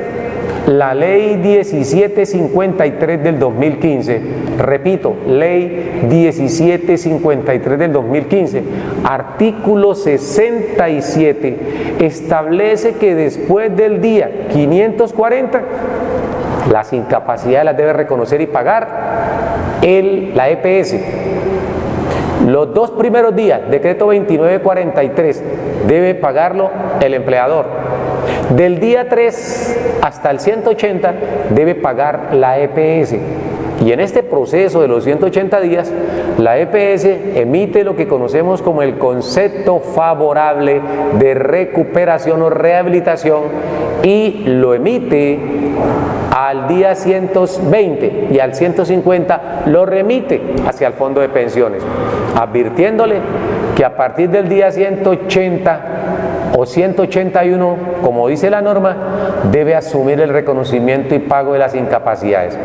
C: La ley 1753 del 2015, repito, ley 1753 del 2015, artículo 67, establece que después del día 540, las incapacidades las debe reconocer y pagar la EPS. Los 2 primeros días, decreto 2943, debe pagarlo el empleador. Del día 3 hasta el 180 debe pagar la EPS. Y en este proceso de los 180 días, la EPS emite lo que conocemos como el concepto favorable de recuperación o rehabilitación y lo emite al día 120 y al 150 lo remite hacia el fondo de pensiones, advirtiéndole que a partir del día 180 o 181, como dice la norma, debe asumir el reconocimiento y pago de las incapacidades.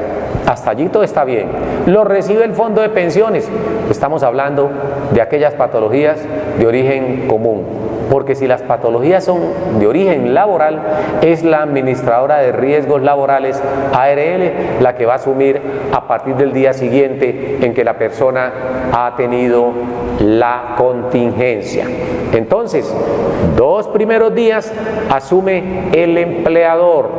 C: Hasta allí todo está bien. Lo recibe el fondo de pensiones. Estamos hablando de aquellas patologías de origen común, porque si las patologías son de origen laboral, es la administradora de riesgos laborales, ARL, la que va a asumir a partir del día siguiente en que la persona ha tenido la contingencia. Entonces, 2 primeros días asume el empleador.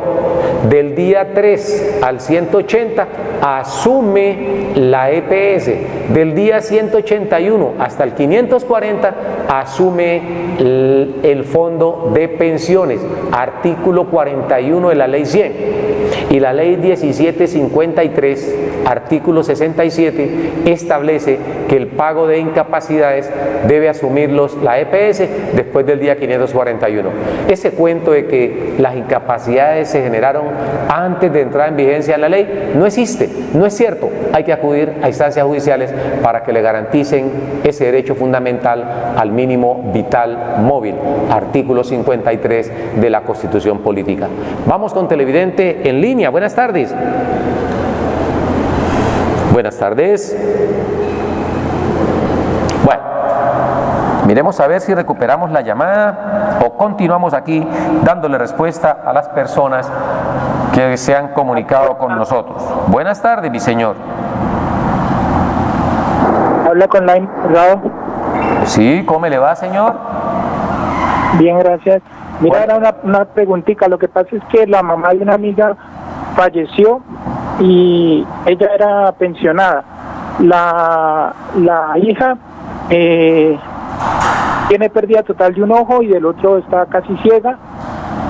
C: Del día 3 al 180 asume la EPS. Del día 181 hasta el 540 asume el fondo de pensiones, artículo 41 de la ley 100. Y la ley 1753, artículo 67, establece que el pago de incapacidades debe asumirlos la EPS después del día 541. Ese cuento de que las incapacidades se generaron antes de entrar en vigencia la ley no existe, no es cierto. Hay que acudir a instancias judiciales para que le garanticen ese derecho fundamental al mínimo vital móvil, artículo 53 de la Constitución Política. Vamos con televidente en línea. Buenas tardes. Buenas tardes. Bueno, miremos a ver si recuperamos la llamada o continuamos aquí dándole respuesta a las personas que se han comunicado con nosotros. Buenas tardes, mi señor.
G: Habla con Lain Rado.
C: Sí, ¿cómo le va, señor?
G: Bien, gracias. Mira, era una preguntita. Lo que pasa es que la mamá de una amiga falleció y ella era pensionada. La hija tiene pérdida total de un ojo y del otro está casi ciega,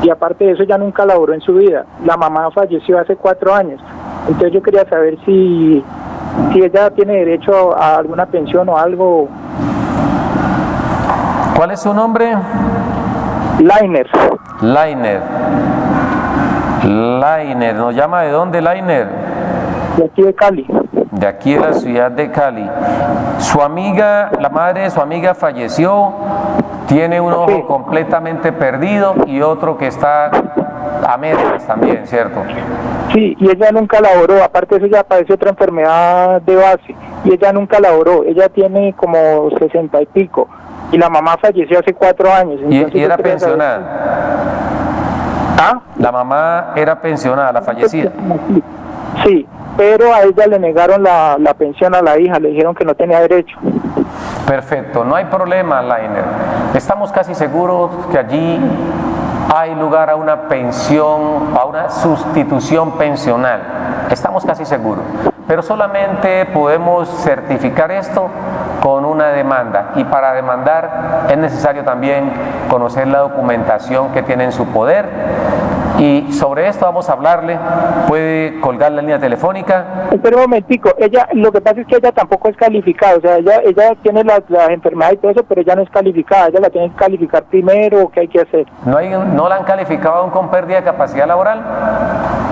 G: y aparte de eso ya nunca laboró en su vida. La mamá falleció hace 4 años. Entonces yo quería saber si ella tiene derecho a alguna pensión o algo.
C: ¿Cuál es su nombre?
G: Lainer.
C: Lainer, ¿nos llama de dónde, Lainer?
G: De aquí de Cali.
C: De aquí de la ciudad de Cali. Su amiga, la madre de su amiga falleció, tiene un ojo completamente perdido y otro que está a medias también, ¿cierto?
G: Sí, y ella nunca laboró, aparte de eso ella padece otra enfermedad de base, y ella nunca laboró, ella tiene como 60 y pico, y la mamá falleció hace 4 años.
C: ¿Y era
G: yo quería saber
C: pensionada?
G: ¿Ah?
C: La mamá era pensionada, la fallecida.
G: Sí, pero a ella le negaron la pensión a la hija, le dijeron que no tenía derecho.
C: Perfecto, no hay problema, Lainer. Estamos casi seguros que allí hay lugar a una pensión, a una sustitución pensional. Estamos casi seguros. Pero solamente podemos certificar esto con una demanda. Y para demandar es necesario también conocer la documentación que tiene en su poder. Y sobre esto vamos a hablarle. Puede colgar la línea telefónica.
G: Espera un momentico, ella, lo que pasa es que ella tampoco es calificada, o sea, ella tiene las enfermedades y todo eso, pero ella no es calificada, ella la tiene que calificar primero. ¿Qué hay que hacer?
C: ¿No la han calificado aún con pérdida de capacidad laboral?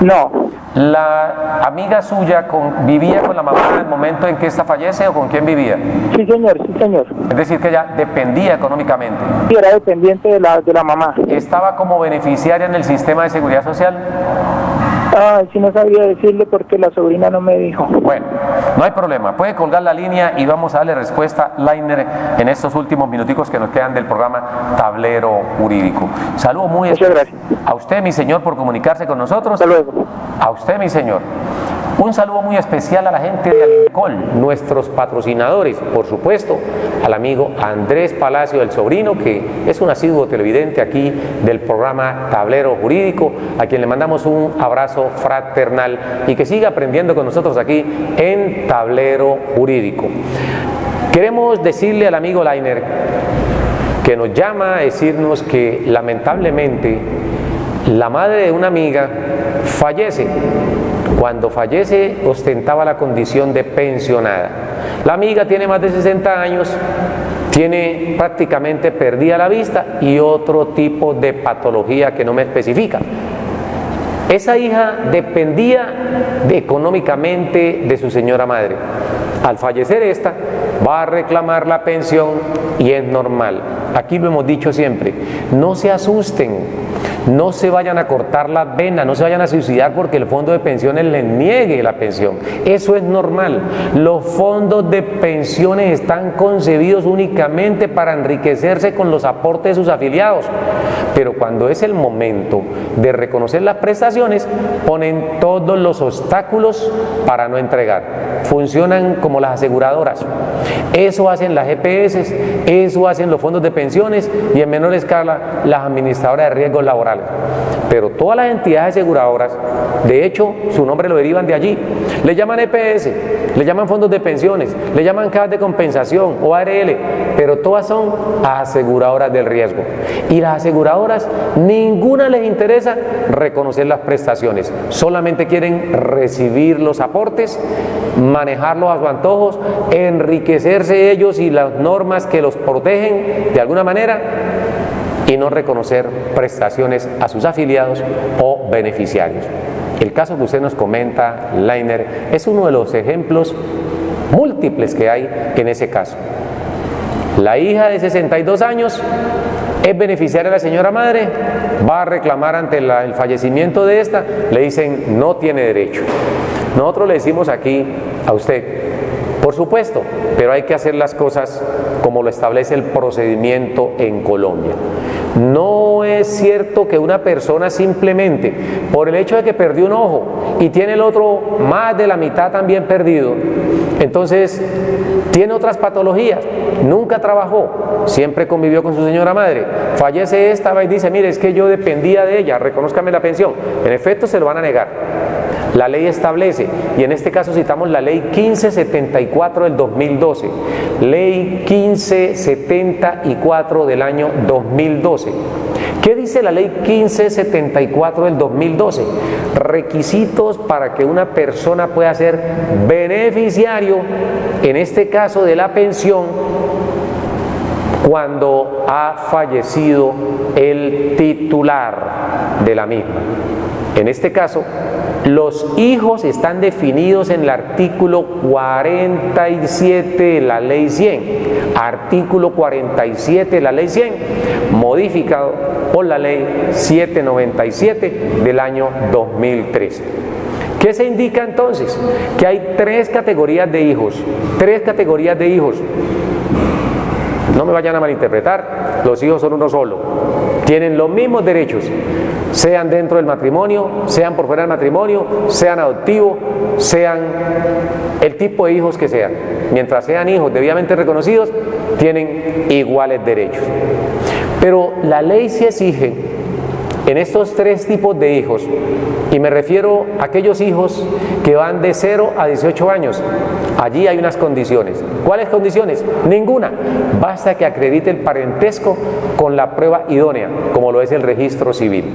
G: No.
C: ¿La amiga suya vivía con la mamá en el momento en que ésta fallece o con quién vivía?
G: Sí, señor, sí, señor.
C: Es decir, que ella dependía económicamente.
G: Sí, era dependiente de la mamá.
C: ¿Estaba como beneficiaria en el sistema de seguridad social?
G: Ay, sí, no sabía decirle porque la sobrina no me dijo.
C: Bueno, no hay problema. Puede colgar la línea y vamos a darle respuesta, Lainer, en estos últimos minuticos que nos quedan del programa Tablero Jurídico. Saludo muy especial a usted, mi señor, por comunicarse con nosotros.
G: Hasta luego.
C: A usted, mi señor. Un saludo muy especial a la gente de Alincol, nuestros patrocinadores, por supuesto, al amigo Andrés Palacio, el sobrino, que es un asiduo televidente aquí del programa Tablero Jurídico, a quien le mandamos un abrazo fraternal y que siga aprendiendo con nosotros aquí en Tablero Jurídico. Queremos decirle al amigo Lainer, que nos llama a decirnos que lamentablemente la madre de una amiga fallece. Cuando fallece ostentaba la condición de pensionada. La amiga tiene más de 60 años, tiene prácticamente perdida la vista y otro tipo de patología que no me especifica. Esa hija dependía económicamente de su señora madre. Al fallecer esta, va a reclamar la pensión y es normal. Aquí lo hemos dicho siempre, no se asusten. No se vayan a cortar las venas, no se vayan a suicidar porque el fondo de pensiones les niegue la pensión. Eso es normal. Los fondos de pensiones están concebidos únicamente para enriquecerse con los aportes de sus afiliados. Pero cuando es el momento de reconocer las prestaciones, ponen todos los obstáculos para no entregar. Funcionan como las aseguradoras. Eso hacen las EPS, eso hacen los fondos de pensiones y en menor escala las administradoras de riesgos laborales. Pero todas las entidades aseguradoras, de hecho, su nombre lo derivan de allí. Le llaman EPS, le llaman fondos de pensiones, le llaman cajas de compensación o ARL, pero todas son aseguradoras del riesgo. Y las aseguradoras, ninguna les interesa reconocer las prestaciones, solamente quieren recibir los aportes, manejarlos a sus antojos, enriquecerse ellos y las normas que los protegen de alguna manera, y no reconocer prestaciones a sus afiliados o beneficiarios. El caso que usted nos comenta, Lainer, es uno de los ejemplos múltiples que hay en ese caso. La hija de 62 años es beneficiaria de la señora madre, va a reclamar ante el fallecimiento de esta, le dicen no tiene derecho. Nosotros le decimos aquí a usted, por supuesto, pero hay que hacer las cosas como lo establece el procedimiento en Colombia. No es cierto que una persona simplemente por el hecho de que perdió un ojo y tiene el otro más de la mitad también perdido, entonces tiene otras patologías, nunca trabajó, siempre convivió con su señora madre, fallece esta y dice, mire, es que yo dependía de ella, reconózcame la pensión. En efecto, se lo van a negar. La ley establece, y en este caso citamos la ley 1574 del 2012, ley 1574 del año 2012. ¿Qué dice la ley 1574 del 2012? Requisitos para que una persona pueda ser beneficiario, en este caso de la pensión, cuando ha fallecido el titular de la misma. En este caso, los hijos están definidos en el artículo 47 de la ley 100, artículo 47 de la ley 100, modificado por la ley 797 del año 2013. ¿Qué se indica entonces? Que hay tres categorías de hijos. Tres categorías de hijos. No me vayan a malinterpretar, los hijos son uno solo. Tienen los mismos derechos, sean dentro del matrimonio, sean por fuera del matrimonio, sean adoptivos, sean el tipo de hijos que sean. Mientras sean hijos debidamente reconocidos, tienen iguales derechos. Pero la ley sí exige en estos tres tipos de hijos, y me refiero a aquellos hijos que van de 0 a 18 años, allí hay unas condiciones. ¿Cuáles condiciones? Ninguna. Basta que acredite el parentesco con la prueba idónea, como lo es el registro civil.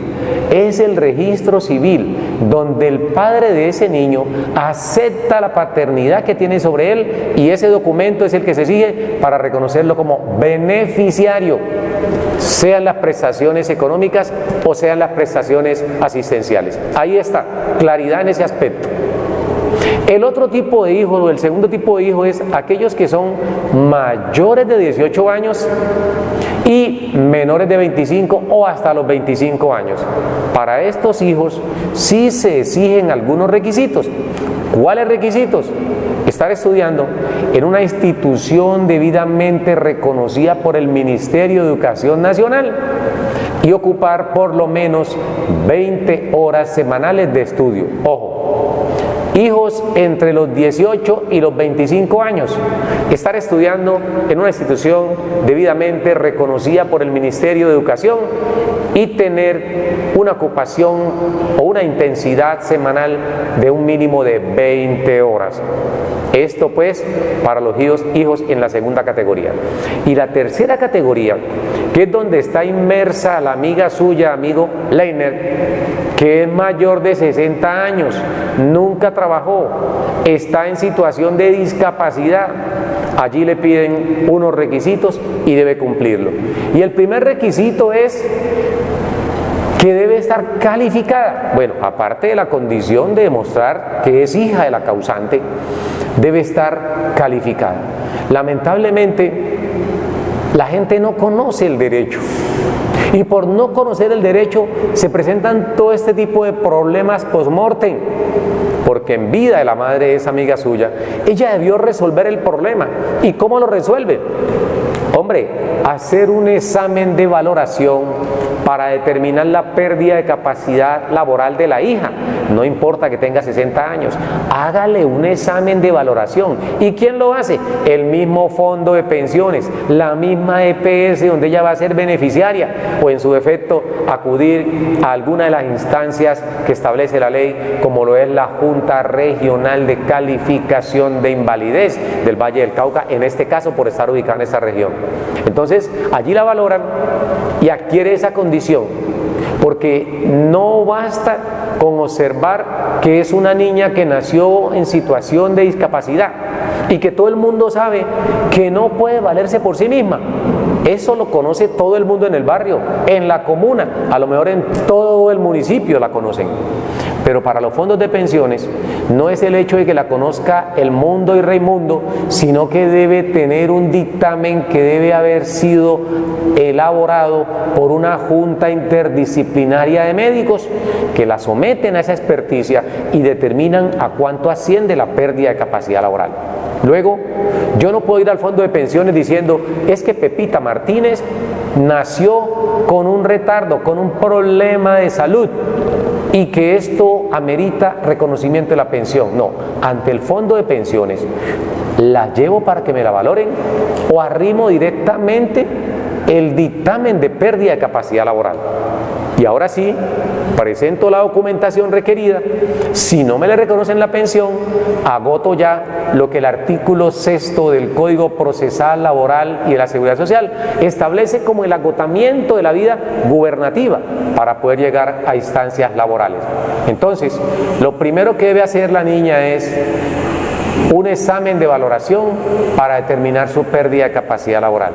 C: Es el registro civil donde el padre de ese niño acepta la paternidad que tiene sobre él, y ese documento es el que se sigue para reconocerlo como beneficiario, sean las prestaciones económicas o sean las prestaciones asistenciales. Ahí está, claridad en ese aspecto. El otro tipo de hijo, o el segundo tipo de hijo, es aquellos que son mayores de 18 años y menores de 25 o hasta los 25 años. Para estos hijos sí se exigen algunos requisitos. ¿Cuáles requisitos? Estar estudiando en una institución debidamente reconocida por el Ministerio de Educación Nacional y ocupar por lo menos 20 horas semanales de estudio. Ojo, hijos entre los 18 y los 25 años, estar estudiando en una institución debidamente reconocida por el Ministerio de Educación y tener una ocupación o una intensidad semanal de un mínimo de 20 horas. Esto pues para los hijos en la segunda categoría. Y la tercera categoría, que es donde está inmersa la amiga suya, amigo Leiner, que es mayor de 60 años, nunca trabajó, está en situación de discapacidad. Allí le piden unos requisitos y debe cumplirlo. Y el primer requisito es que debe estar calificada. Bueno, aparte de la condición de demostrar que es hija de la causante, debe estar calificada. Lamentablemente, la gente no conoce el derecho. Y por no conocer el derecho se presentan todo este tipo de problemas post-mortem, porque en vida de la madre de esa amiga suya, ella debió resolver el problema. ¿Y cómo lo resuelve? Hombre, hacer un examen de valoración para determinar la pérdida de capacidad laboral de la hija. No importa que tenga 60 años, hágale un examen de valoración. ¿Y quién lo hace? El mismo fondo de pensiones, la misma EPS donde ella va a ser beneficiaria, o en su defecto acudir a alguna de las instancias que establece la ley, como lo es la Junta Regional de Calificación de Invalidez del Valle del Cauca, en este caso por estar ubicada en esta región. Entonces allí la valoran y adquiere esa condición, porque no basta con observar que es una niña que nació en situación de discapacidad y que todo el mundo sabe que no puede valerse por sí misma. Eso lo conoce todo el mundo en el barrio, en la comuna, a lo mejor en todo el municipio la conocen. Pero para los fondos de pensiones no es el hecho de que la conozca el mundo y Raimundo, sino que debe tener un dictamen que debe haber sido elaborado por una junta interdisciplinaria de médicos que la someten a esa experticia y determinan a cuánto asciende la pérdida de capacidad laboral. Luego, yo no puedo ir al fondo de pensiones diciendo, es que Pepita Martínez nació con un retardo, con un problema de salud, y que esto amerita reconocimiento de la pensión. No, ante el fondo de pensiones, ¿la llevo para que me la valoren o arrimo directamente el dictamen de pérdida de capacidad laboral? Y ahora sí, presento la documentación requerida. Si no me le reconocen la pensión, agoto ya lo que el artículo 6 del Código Procesal Laboral y de la Seguridad Social establece como el agotamiento de la vida gubernativa para poder llegar a instancias laborales. Entonces, lo primero que debe hacer la niña es un examen de valoración para determinar su pérdida de capacidad laboral.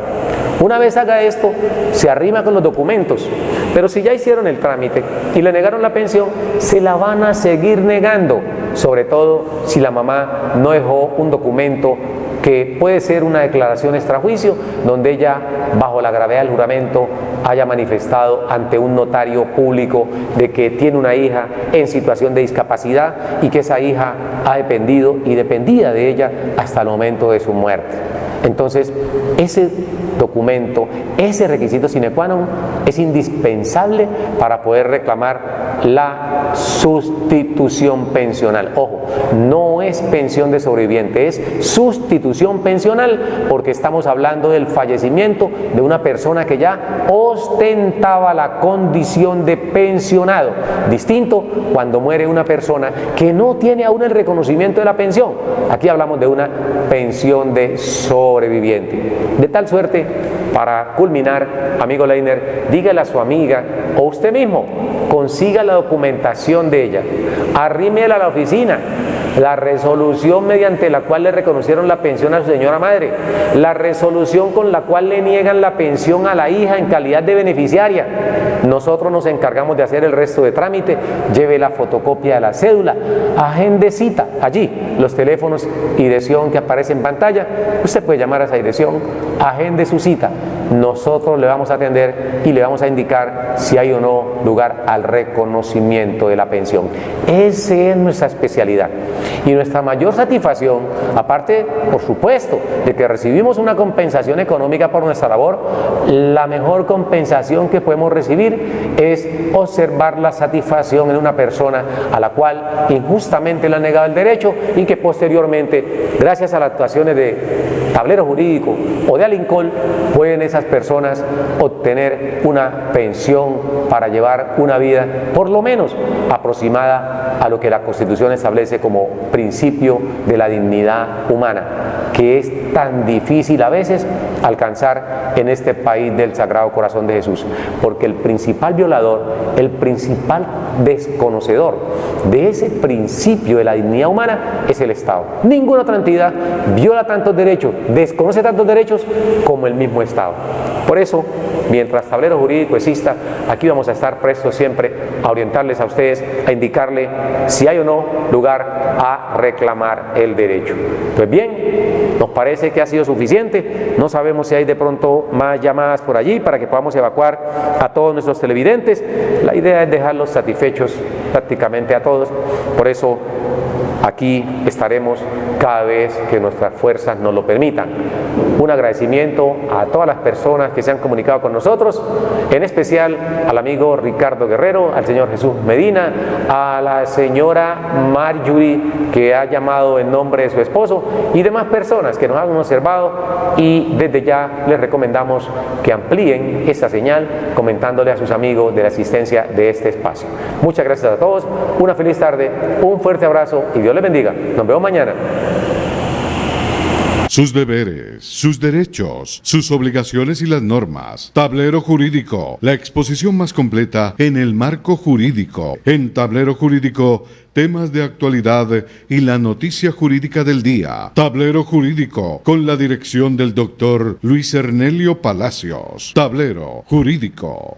C: Una vez haga esto, se arrima con los documentos, pero si ya hicieron el trámite y le negaron la pensión, se la van a seguir negando, sobre todo si la mamá no dejó un documento que puede ser una declaración extrajuicio, donde ella, bajo la gravedad del juramento, haya manifestado ante un notario público de que tiene una hija en situación de discapacidad y que esa hija ha dependido y dependía de ella hasta el momento de su muerte. Entonces, ese documento, ese requisito sine qua non es indispensable para poder reclamar la sustitución pensional. Ojo, no es pensión de sobreviviente, es sustitución pensional, porque estamos hablando del fallecimiento de una persona que ya ostentaba la condición de pensionado. Distinto cuando muere una persona que no tiene aún el reconocimiento de la pensión. Aquí hablamos de una pensión de sobreviviente. De tal suerte, para culminar, amigo Leiner, dígale a su amiga o usted mismo, consiga la documentación de ella, arrímela a la oficina, la resolución mediante la cual le reconocieron la pensión a su señora madre, la resolución con la cual le niegan la pensión a la hija en calidad de beneficiaria. Nosotros nos encargamos de hacer el resto de trámite. Lleve la fotocopia de la cédula, agende cita allí, los teléfonos y dirección que aparece en pantalla. Usted puede llamar a esa dirección, agende su cita. Nosotros le vamos a atender y le vamos a indicar si hay o no lugar al reconocimiento de la pensión. Esa es nuestra especialidad. Y nuestra mayor satisfacción, aparte, por supuesto, de que recibimos una compensación económica por nuestra labor, la mejor compensación que podemos recibir es observar la satisfacción en una persona a la cual injustamente le han negado el derecho y que posteriormente, gracias a las actuaciones de Tablero Jurídico o de Alincol, pueden esas personas obtener una pensión para llevar una vida por lo menos aproximada a lo que la Constitución establece como principio de la dignidad humana, que es tan difícil a veces alcanzar en este país del Sagrado Corazón de Jesús, porque el principal violador, el principal desconocedor de ese principio de la dignidad humana es el Estado. Ninguna otra entidad viola tantos derechos, desconoce tantos derechos como el mismo Estado. Por eso, mientras Tablero Jurídico exista, aquí vamos a estar prestos siempre a orientarles a ustedes, a indicarle si hay o no lugar a reclamar el derecho. Pues bien, nos parece que ha sido suficiente. No sabemos si hay de pronto más llamadas por allí para que podamos evacuar a todos nuestros televidentes. La idea es dejarlos satisfechos prácticamente a todos. Por eso, aquí estaremos cada vez que nuestras fuerzas nos lo permitan. Un agradecimiento a todas las personas que se han comunicado con nosotros, en especial al amigo Ricardo Guerrero, al señor Jesús Medina, a la señora Marjorie, que ha llamado en nombre de su esposo, y demás personas que nos han observado, y desde ya les recomendamos que amplíen esta señal comentándole a sus amigos de la existencia de este espacio. Muchas gracias a todos, una feliz tarde, un fuerte abrazo y Dios les bendiga. Nos vemos mañana.
B: Sus deberes, sus derechos, sus obligaciones y las normas. Tablero Jurídico, la exposición más completa en el marco jurídico. En Tablero Jurídico, temas de actualidad y la noticia jurídica del día. Tablero Jurídico, con la dirección del doctor Luis Ernelio Palacios. Tablero Jurídico.